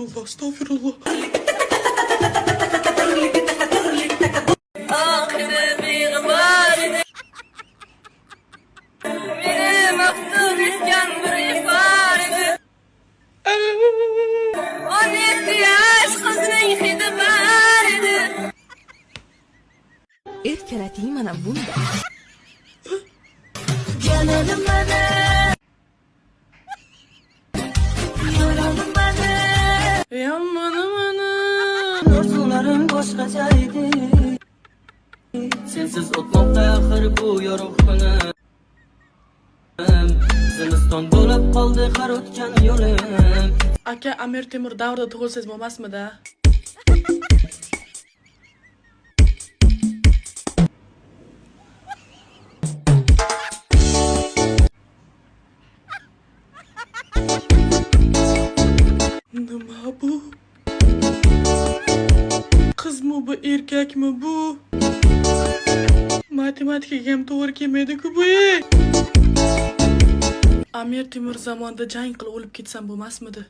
Astagfirullah, astagfirullah. Erkalating mana bunda. Mana. Orzularım boshqachaydi. Sensiz o'tmoqda axir bu yorug' kunim. Zimiston bo'lib qoldi har o'tgan yo'lim. Aka Amir Temur davrida tug'ilsangiz bo'lmasmidi? Nima bu? Qizmi bu, erkakmi bu? Matematikaga ham to'g'ri kelmaydi-ku bu. Amir Temur zamonida jang qilib o'lib ketsam bo'lmasmidi?